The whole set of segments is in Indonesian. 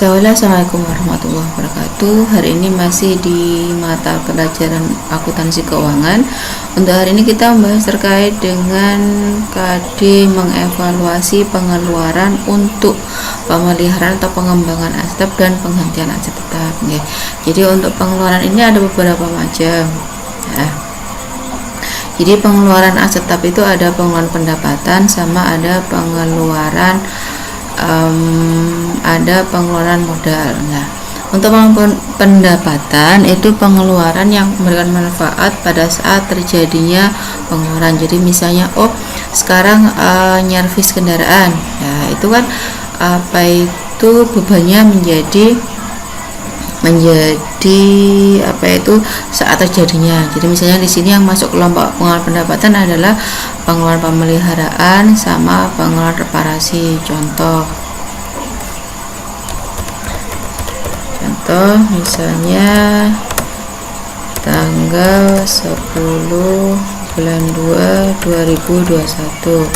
Assalamualaikum warahmatullahi wabarakatuh. Hari ini masih di mata pelajaran akuntansi keuangan. Untuk hari ini kita membahas terkait dengan KD mengevaluasi pengeluaran untuk pemeliharaan atau pengembangan aset dan penggantian aset tetap. Jadi untuk pengeluaran ini ada beberapa macam. Jadi pengeluaran aset tetap itu ada pengeluaran pendapatan sama ada pengeluaran modal. Nah, untuk pendapatan itu pengeluaran yang memberikan manfaat pada saat terjadinya pengeluaran. Jadi misalnya, sekarang nyervis kendaraan, ya itu kan bebannya menjadi saat terjadinya. Jadi misalnya di sini yang masuk kelompok pengeluaran pendapatan adalah pengeluaran pemeliharaan sama pengeluaran reparasi. Contoh misalnya tanggal 10 bulan 2 2021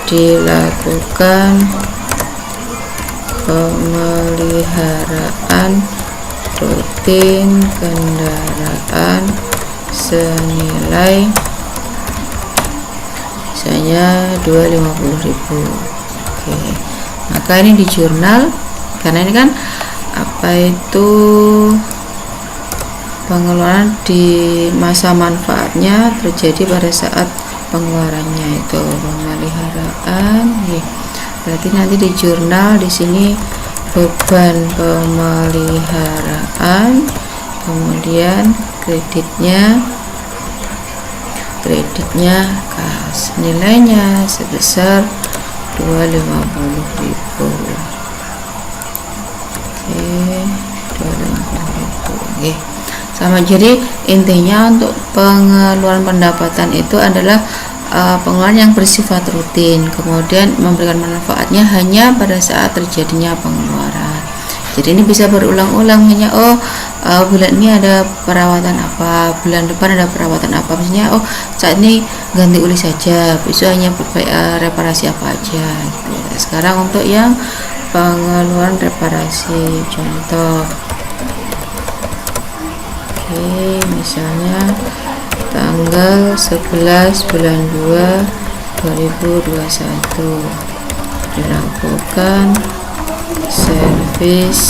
dilakukan pemeliharaan rutin kendaraan senilai misalnya 250.000. Maka ini di jurnal, karena ini kan pengeluaran di masa manfaatnya terjadi pada saat pengeluarannya itu pemeliharaan. Berarti nanti di jurnal di sini beban pemeliharaan, kemudian kreditnya kas, nilainya sebesar 250.000. Sama. Jadi intinya untuk pengeluaran pendapatan itu adalah pengeluaran yang bersifat rutin, kemudian memberikan manfaatnya hanya pada saat terjadinya pengeluaran. Jadi ini bisa berulang-ulang, hanya bulan ini ada perawatan apa, bulan depan ada perawatan apa, misalnya saat ini ganti oli saja, besok hanya reparasi apa aja gitu. Sekarang untuk yang pengeluaran reparasi, contoh misalnya tanggal 11 bulan 2 2021 dilakukan servis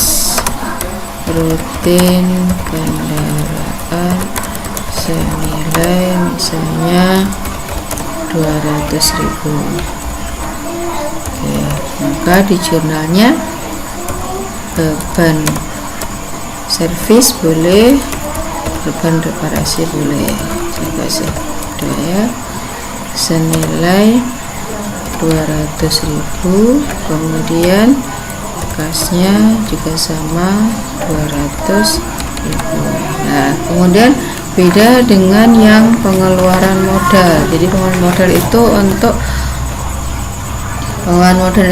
rutin kendaraan senilai misalnya 200.000. Maka di jurnalnya beban servis boleh, beban reparasi boleh. Saya kasih senilai 200.000, kemudian kasnya juga sama 200.000. Nah, kemudian beda dengan yang pengeluaran modal. Jadi pengeluaran modal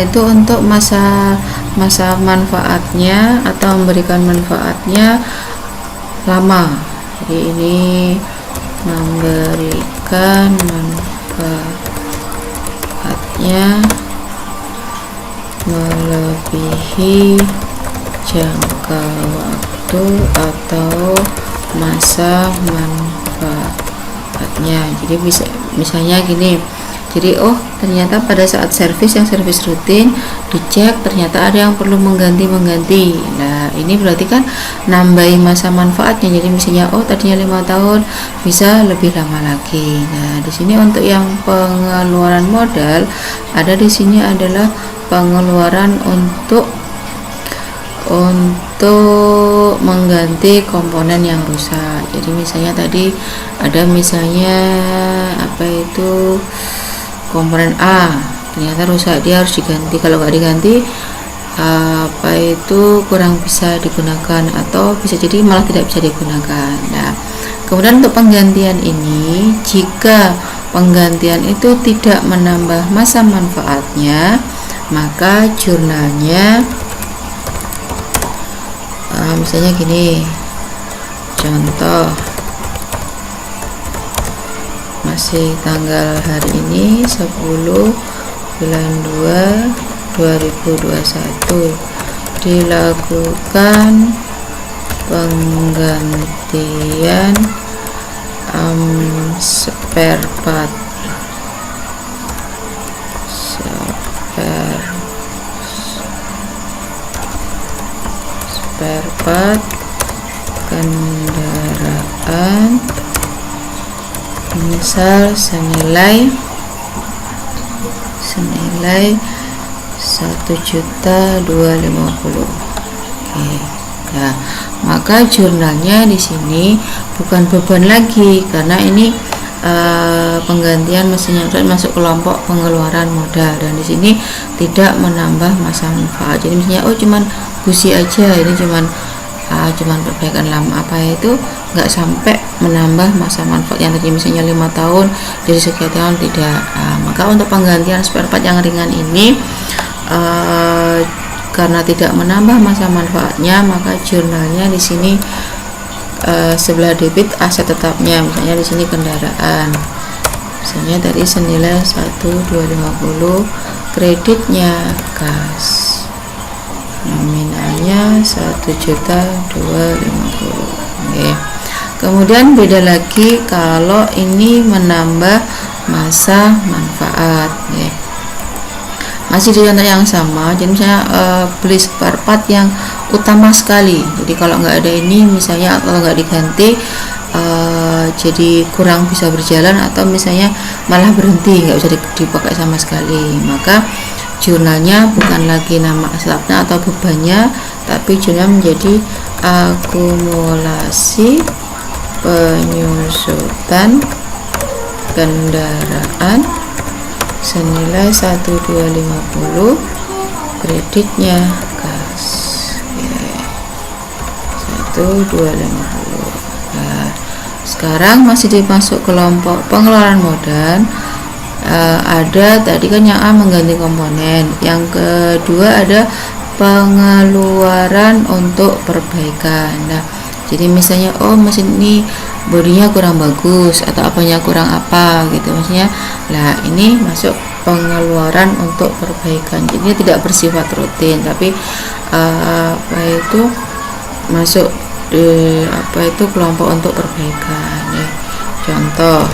itu untuk masa manfaatnya atau memberikan manfaatnya lama. Jadi ini memberikan manfaatnya melebihi jangka waktu atau masa manfaatnya. Jadi misalnya gini. Jadi ternyata pada saat servis rutin dicek ternyata ada yang perlu mengganti. Nah, ini berarti kan nambahin masa manfaatnya. Jadi misalnya tadinya 5 tahun bisa lebih lama lagi. Nah, di sini untuk yang pengeluaran modal ada di sini adalah pengeluaran untuk mengganti komponen yang rusak. Jadi misalnya tadi ada komponen A ternyata rusak, dia harus diganti. Kalau nggak diganti kurang bisa digunakan atau bisa jadi malah tidak bisa digunakan. Nah, kemudian untuk penggantian ini, jika penggantian itu tidak menambah masa manfaatnya, maka jurnalnya misalnya gini, contoh masih tanggal hari ini 10 bulan 2 2021 dilakukan penggantian spare part kendaraan, misal senilai 1.250.000. Oke. Nah, maka jurnalnya di sini bukan beban lagi karena ini penggantian mesin yang masuk kelompok pengeluaran modal, dan di sini tidak menambah masa manfaat. Jadi misalnya cuman busi aja, ini cuman perbaikan lama, itu nggak sampai menambah masa manfaat yang tadi misalnya 5 tahun jadi sekian tahun, tidak. Maka untuk penggantian spare part yang ringan ini karena tidak menambah masa manfaatnya, maka jurnalnya di sini sebelah debit aset tetapnya, misalnya di sini kendaraan, misalnya tadi senilai 1.250, kreditnya kas, nominalnya 1.250.000. Oke. Kemudian beda lagi kalau ini menambah masa manfaat, ya. Masih di contoh yang sama, jadi misalnya beli spare part yang utama sekali, jadi kalau nggak ada ini misalnya, kalau nggak diganti jadi kurang bisa berjalan, atau misalnya malah berhenti, nggak bisa dipakai sama sekali, maka jurnalnya bukan lagi nama asetnya atau bebannya, tapi jurnal menjadi akumulasi penyusutan kendaraan senilai 1.250, kreditnya kas, 1.250. Nah, sekarang masih dimasuk kelompok pengeluaran modal. Ada tadi kan yang A mengganti komponen, yang kedua ada pengeluaran untuk perbaikan. Nah, jadi misalnya mesin ini bodinya kurang bagus atau apanya kurang apa gitu, maksudnya lah ini masuk pengeluaran untuk perbaikan, jadi tidak bersifat rutin, tapi itu masuk di kelompok untuk perbaikan, ya. Contoh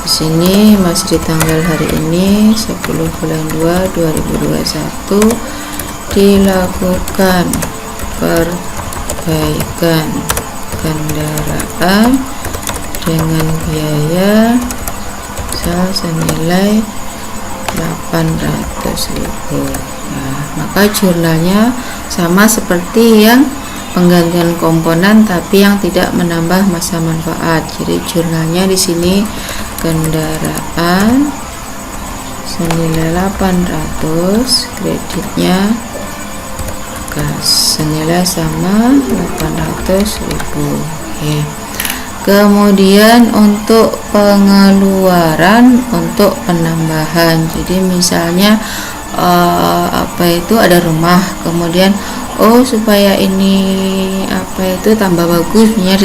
di sini masih di tanggal hari ini 10 bulan 2 2021 dilakukan perbaikan kendaraan dengan biaya senilai 800.000. Nah, maka jurnalnya sama seperti yang penggantian komponen tapi yang tidak menambah masa manfaat. Jadi jurnalnya di sini kendaraan senilai 800, kreditnya kas senilai sama 800.000. Oke. Kemudian untuk pengeluaran untuk penambahan, jadi misalnya ada rumah, kemudian supaya ini tambah bagus, misalnya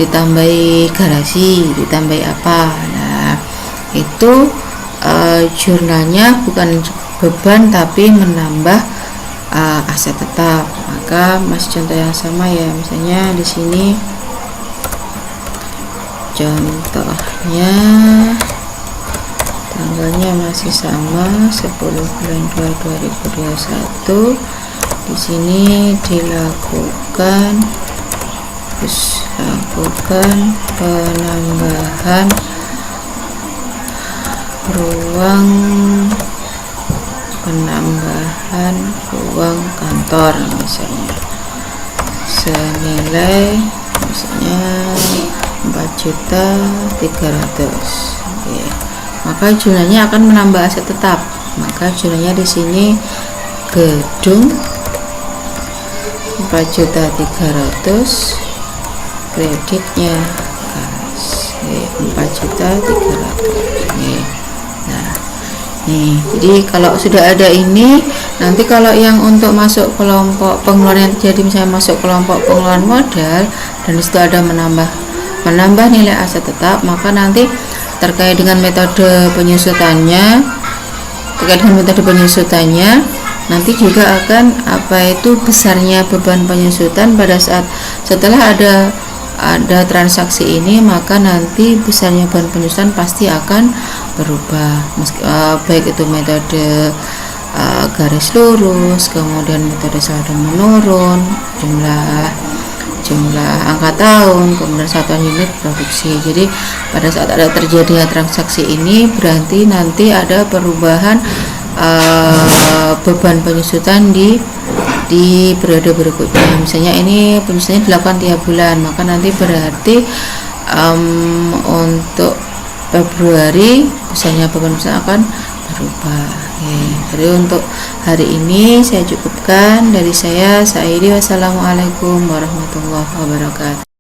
ditambahi garasi, ditambahi apa. Nah, itu jurnalnya bukan beban tapi menambah aset tetap. Maka masih contoh yang sama, ya, misalnya di sini contohnya tanggalnya masih sama 10 bulan 2 2021. Di sini dilakukan penambahan ruang kantor, misalnya senilai misalnya 4.300.000. Oke. Maka jumlahnya akan menambah aset tetap. Maka jumlahnya di sini gedung 4.300.000, kreditnya kas 4.300.000. Nah, nih, jadi kalau sudah ada ini, nanti kalau yang untuk masuk kelompok pengeluaran yang terjadi, misalnya masuk kelompok pengeluaran modal dan disitu ada menambah nilai aset tetap, maka nanti terkait dengan metode penyusutannya nanti juga akan besarnya beban penyusutan pada saat setelah ada transaksi ini, maka nanti besarnya beban penyusutan pasti akan berubah, baik itu metode garis lurus, kemudian metode saldo menurun, jumlah angka tahun, kemudian satuan unit produksi. Jadi pada saat ada terjadinya transaksi ini, berarti nanti ada perubahan beban penyusutan di periode berikutnya. Misalnya ini penyusutannya dilakukan tiap bulan, maka nanti berarti untuk Februari misalnya beban penyusutan akan berubah. Jadi untuk hari ini saya cukupkan dari saya, Saidi. Wassalamualaikum warahmatullahi wabarakatuh.